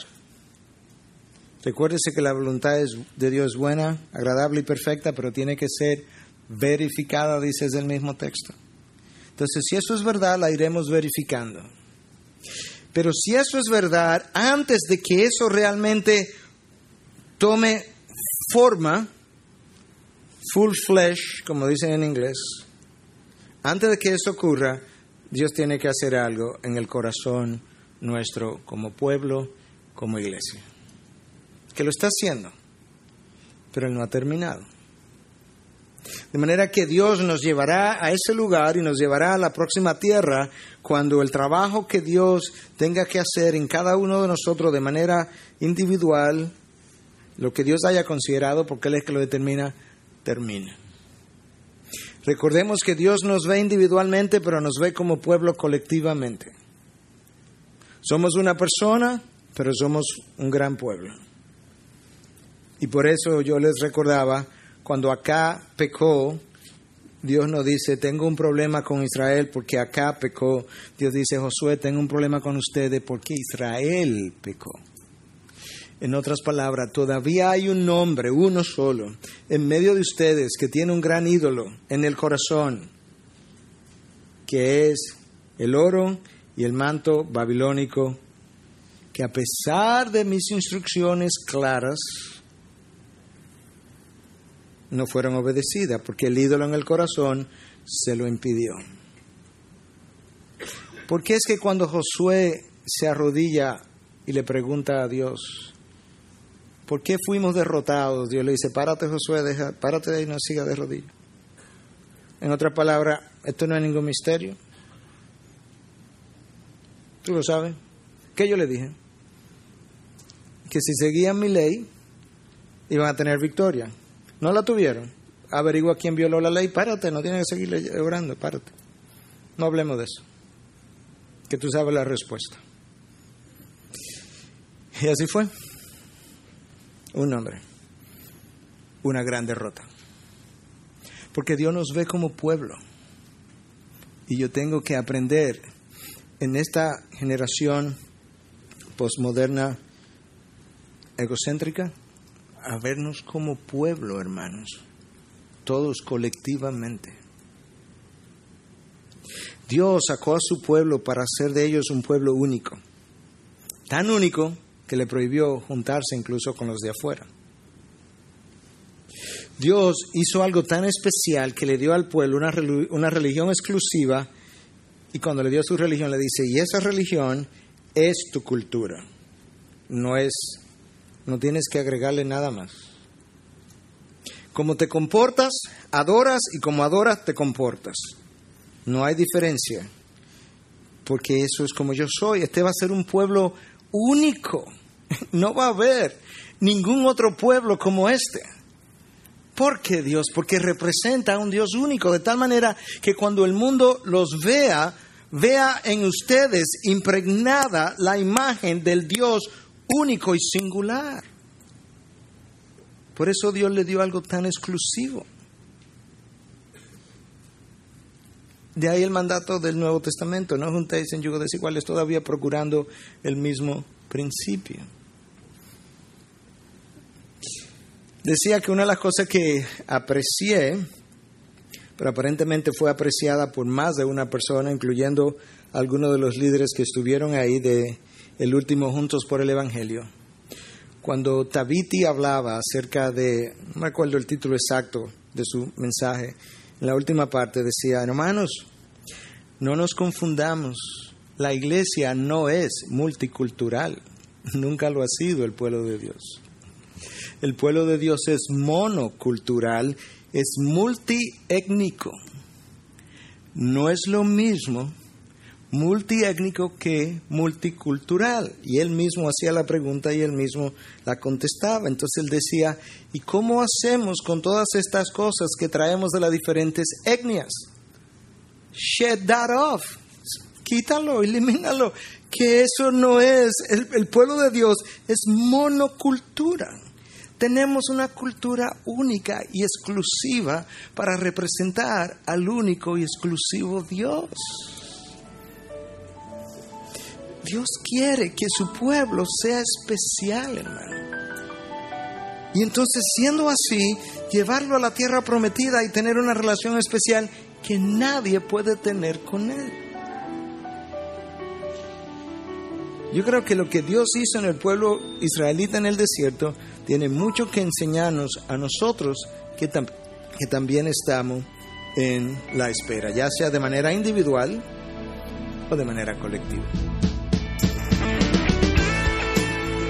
recuérdese que la voluntad de Dios es buena, agradable y perfecta, pero tiene que ser verificada, dice el mismo texto. Entonces, si eso es verdad, la iremos verificando. Pero si eso es verdad, antes de que eso realmente tome forma, full flesh, como dicen en inglés, antes de que eso ocurra, Dios tiene que hacer algo en el corazón nuestro como pueblo como iglesia. Que lo está haciendo, pero Él no ha terminado. De manera que Dios nos llevará a ese lugar y nos llevará a la próxima tierra cuando el trabajo que Dios tenga que hacer en cada uno de nosotros de manera individual, lo que Dios haya considerado, porque Él es que lo determina, termina. Recordemos que Dios nos ve individualmente, pero nos ve como pueblo colectivamente. Somos una persona, pero somos un gran pueblo. Y por eso yo les recordaba, cuando acá pecó, Dios nos dice, tengo un problema con Israel porque acá pecó. Dios dice, Josué, tengo un problema con ustedes porque Israel pecó. En otras palabras, todavía hay un hombre, uno solo, en medio de ustedes que tiene un gran ídolo en el corazón, que es el oro y el manto babilónico, que a pesar de mis instrucciones claras, no fueron obedecidas, porque el ídolo en el corazón se lo impidió. ¿Por qué es que cuando Josué se arrodilla y le pregunta a Dios, ¿por qué fuimos derrotados? Dios le dice, párate Josué, párate de ahí y no sigas de rodillas. En otras palabras, esto no es ningún misterio. ¿Tú lo sabes? ¿Qué yo le dije? Que si seguían mi ley, iban a tener victoria. No la tuvieron. Averigua quién violó la ley. Párate, no tienes que seguir orando, párate. No hablemos de eso. Que tú sabes la respuesta. Y así fue. Un hombre. Una gran derrota. Porque Dios nos ve como pueblo. Y yo tengo que aprender en esta generación posmoderna egocéntrica a vernos como pueblo, hermanos, todos colectivamente. Dios sacó a su pueblo para hacer de ellos un pueblo único, tan único que le prohibió juntarse incluso con los de afuera. Dios hizo algo tan especial que le dio al pueblo una religión exclusiva, y cuando le dio su religión le dice, y esa religión es tu cultura, no tienes que agregarle nada más. Como te comportas, adoras, y como adoras, te comportas. No hay diferencia, porque eso es como yo soy. Este va a ser un pueblo único. No va a haber ningún otro pueblo como este. ¿Por qué Dios? Porque representa a un Dios único, de tal manera que cuando el mundo los vea en ustedes impregnada la imagen del Dios único y singular. Por eso Dios le dio algo tan exclusivo. De ahí el mandato del Nuevo Testamento, no juntéis en yugo desiguales, todavía procurando el mismo principio. Decía que una de las cosas que aprecié, pero aparentemente fue apreciada por más de una persona, incluyendo algunos de los líderes que estuvieron ahí de el último Juntos por el Evangelio, cuando Tabiti hablaba acerca de, no me acuerdo el título exacto de su mensaje, en la última parte decía, hermanos, no nos confundamos, la iglesia no es multicultural, nunca lo ha sido el pueblo de Dios. El pueblo de Dios es monocultural, es multiétnico. No es lo mismo multiétnico que multicultural. Y él mismo hacía la pregunta y él mismo la contestaba. Entonces él decía, ¿y cómo hacemos con todas estas cosas que traemos de las diferentes etnias? Shed that off. Quítalo, elimínalo. Que eso no es. El pueblo de Dios es monocultura. Tenemos una cultura única y exclusiva para representar al único y exclusivo Dios. Dios quiere que su pueblo sea especial, hermano. Y entonces, siendo así, llevarlo a la tierra prometida y tener una relación especial que nadie puede tener con Él. Yo creo que lo que Dios hizo en el pueblo israelita en el desierto tiene mucho que enseñarnos a nosotros que también estamos en la espera, ya sea de manera individual o de manera colectiva.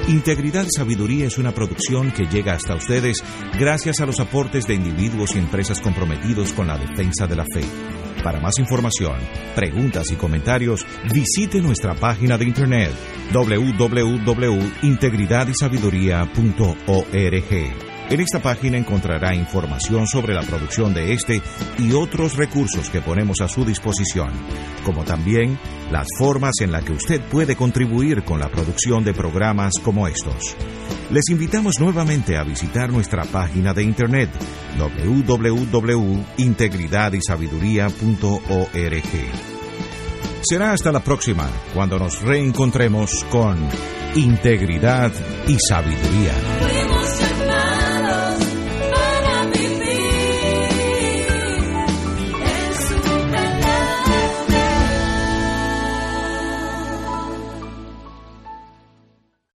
Integridad y Sabiduría es una producción que llega hasta ustedes gracias a los aportes de individuos y empresas comprometidos con la defensa de la fe. Para más información, preguntas y comentarios, visite nuestra página de internet www.integridadysabiduría.org. En esta página encontrará información sobre la producción de este y otros recursos que ponemos a su disposición, como también las formas en las que usted puede contribuir con la producción de programas como estos. Les invitamos nuevamente a visitar nuestra página de internet www.integridadysabiduría.org. Será hasta la próxima, cuando nos reencontremos con Integridad y Sabiduría.